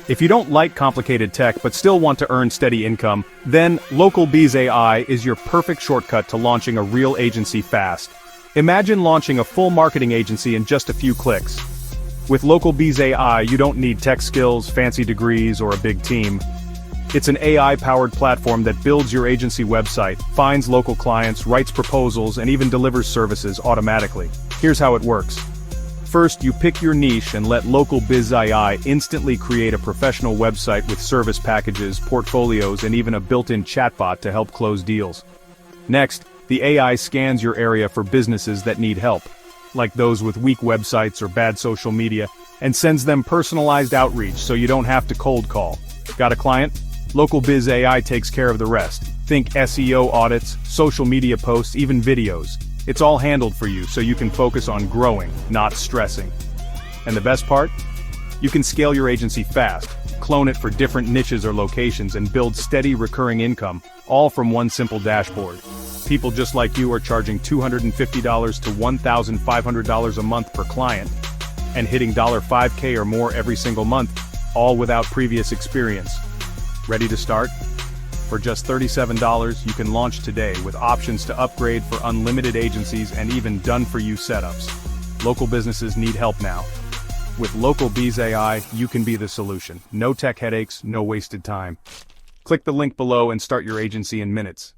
If you don't like complicated tech but still want to earn steady income, then LocalBizAI is your perfect shortcut to launching a real agency fast. Imagine launching a full marketing agency in just a few clicks. With LocalBizAI, you don't need tech skills, fancy degrees, or a big team. It's an AI-powered platform that builds your agency website, finds local clients, writes proposals, and even delivers services automatically. Here's how it works. First, you pick your niche and let LocalBizAI instantly create a professional website with service packages, portfolios, and even a built-in chatbot to help close deals. Next, the AI scans your area for businesses that need help, like those with weak websites or bad social media, and sends them personalized outreach so you don't have to cold call. Got a client? LocalBizAI takes care of the rest. Think SEO audits, social media posts, even videos. It's all handled for you so you can focus on growing, not stressing. And the best part? You can scale your agency fast, clone it for different niches or locations, and build steady recurring income, all from one simple dashboard. People just like you are charging $250 to $1,500 a month per client, and hitting $5K or more every single month, all without previous experience. Ready to start? For just $37, you can launch today with options to upgrade for unlimited agencies and even done-for-you setups. Local businesses need help now. With LocalBizAI, you can be the solution. No tech headaches, no wasted time. Click the link below and start your agency in minutes.